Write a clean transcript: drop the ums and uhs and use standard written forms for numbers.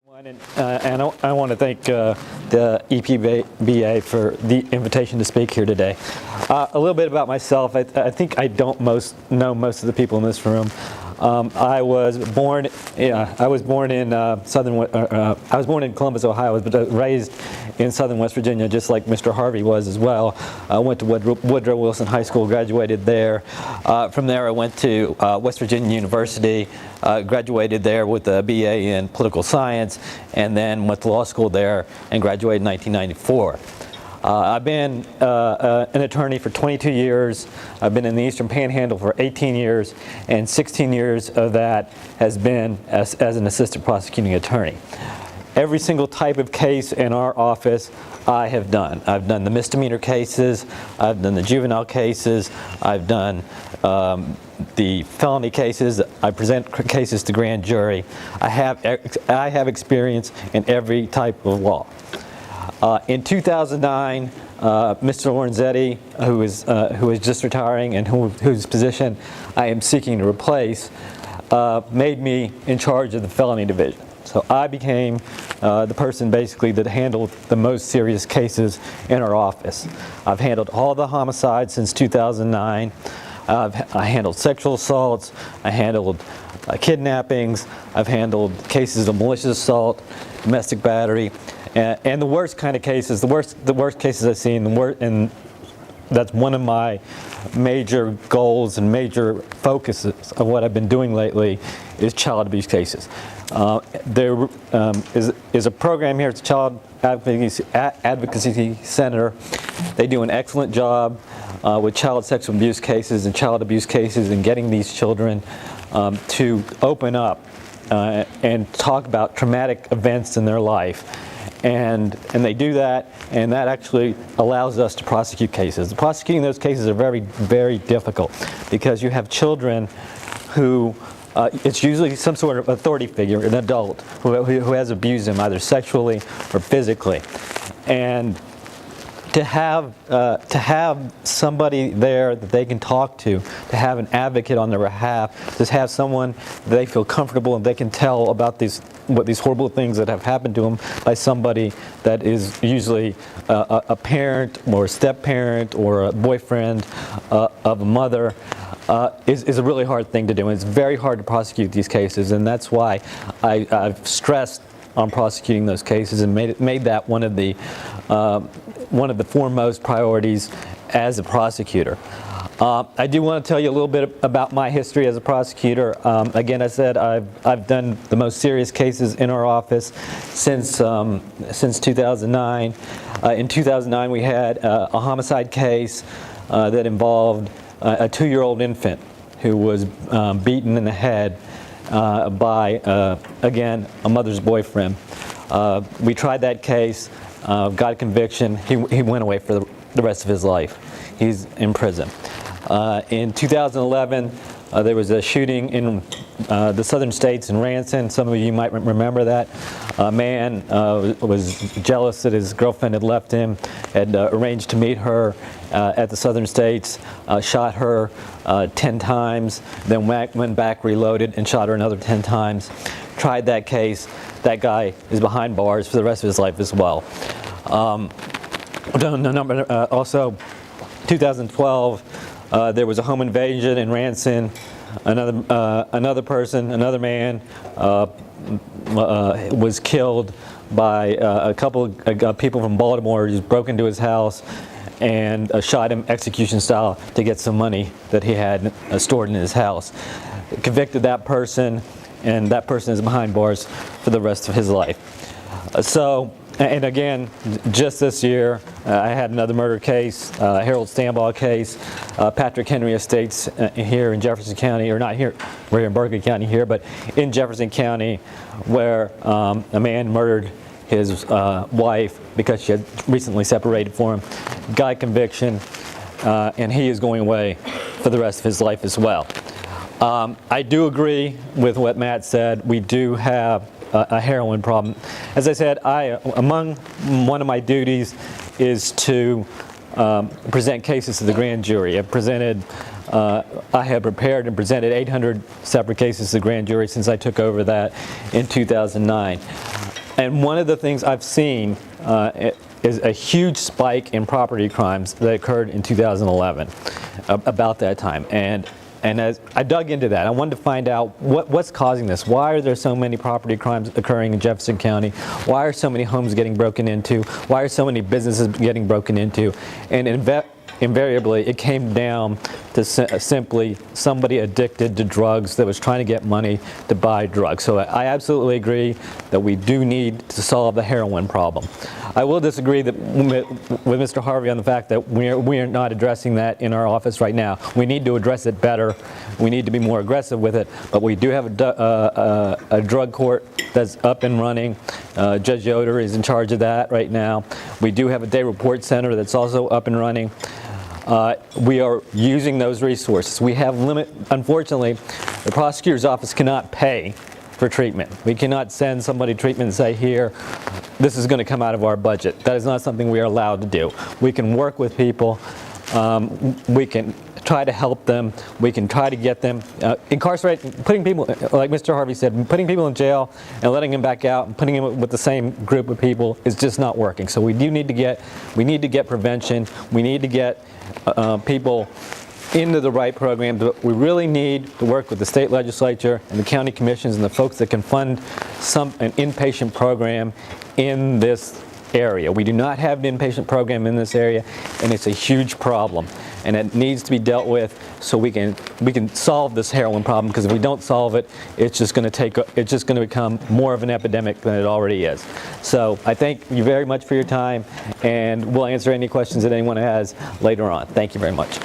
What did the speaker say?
And I want to thank the EPBA for the invitation to speak here today. A little bit about myself. I think I don't know most of the people in this room. I was born in I was born in Columbus, Ohio, but raised in southern West Virginia, just like Mr. Harvey was as well. I went to Woodrow Wilson High School, graduated there. From there, I went to West Virginia University, graduated there with a BA in political science, and then went to law school there and graduated in 1994. I've been an attorney for 22 years. I've been in the Eastern Panhandle for 18 years, and 16 years of that has been as an assistant prosecuting attorney. Every single type of case in our office I have done. I've done the misdemeanor cases, I've done the juvenile cases, I've done the felony cases, I present cases to grand jury. I have experience in every type of law. In 2009, Mr. Lorenzetti, who is just retiring and whose position I am seeking to replace, made me in charge of the felony division. So I became the person basically that handled the most serious cases in our office. I've handled all the homicides since 2009. I handled sexual assaults. I handled kidnappings. I've handled cases of malicious assault, domestic battery, and the worst kind of cases. The worst cases I've seen. And that's one of my major goals and major focuses of what I've been doing lately is child abuse cases. There is a program here at the Child Advocacy Center. They do an excellent job with child sexual abuse cases and child abuse cases and getting these children to open up and talk about traumatic events in their life. And they do that, and that actually allows us to prosecute cases. Prosecuting those cases are very, very difficult because you have children who it's usually some sort of authority figure, an adult who has abused them either sexually or physically, and to have somebody there that they can talk to have an advocate on their behalf, to have someone they feel comfortable and they can tell about these horrible things that have happened to them by somebody that is usually a parent or a step-parent or a boyfriend of a mother. Is a really hard thing to do, and it's very hard to prosecute these cases, and that's why I've stressed on prosecuting those cases and made that one of the foremost priorities as a prosecutor. I do want to tell you a little bit about my history as a prosecutor. Again, I said I've done the most serious cases in our office since 2009. In 2009, we had a homicide case that involved a 2-year-old infant who was beaten in the head by, again, a mother's boyfriend. We tried that case, got a conviction. He went away for the rest of his life. He's in prison. In 2011, there was a shooting in the southern states in Ranson. Some of you might remember that. A man was jealous that his girlfriend had left him, had arranged to meet her at the southern states, shot her 10 times, then went back, reloaded, and shot her another 10 times. Tried that case. That guy is behind bars for the rest of his life as well. Also, 2012, there was a home invasion in Ranson. Another man was killed by a couple of people from Baltimore who just broke into his house and shot him execution style to get some money that he had stored in his house. Convicted that person, and that person is behind bars for the rest of his life. And again, just this year, I had another murder case, Harold Stanbaugh case, Patrick Henry Estates here in Jefferson County, or not here, we're here in Berkeley County here, but in Jefferson County, where a man murdered his wife because she had recently separated from him, got a conviction, and he is going away for the rest of his life as well. I do agree with what Matt said. We do have a heroin problem. As I said, one of my duties is to present cases to the grand jury. I have prepared and presented 800 separate cases to the grand jury since I took over that in 2009. And one of the things I've seen is a huge spike in property crimes that occurred in 2011, about that time. And as I dug into that, I wanted to find out what's causing this. Why are there so many property crimes occurring in Jefferson County? Why are so many homes getting broken into? Why are so many businesses getting broken into? And invariably, it came down to simply somebody addicted to drugs that was trying to get money to buy drugs. So I absolutely agree that we do need to solve the heroin problem. I will disagree with Mr. Harvey on the fact that we are not addressing that in our office right now. We need to address it better. We need to be more aggressive with it. But we do have a drug court that's up and running. Judge Yoder is in charge of that right now. We do have a day report center that's also up and running. We are using those resources. We have unfortunately, the prosecutor's office cannot pay for treatment. We cannot send somebody treatment and say, here, this is going to come out of our budget. That is not something we are allowed to do. We can work with people. We can try to help them. We can try to get them incarcerated, putting people, like Mr. Harvey said, putting people in jail and letting them back out and putting them with the same group of people is just not working. So we need to get prevention. We need to get people into the right program. We really need to work with the state legislature and the county commissions and the folks that can fund an inpatient program in this area. We do not have an inpatient program in this area, and it's a huge problem, and it needs to be dealt with so we can solve this heroin problem, because if we don't solve it, it's just going to become more of an epidemic than it already is. So I thank you very much for your time, and we'll answer any questions that anyone has later on. Thank you very much.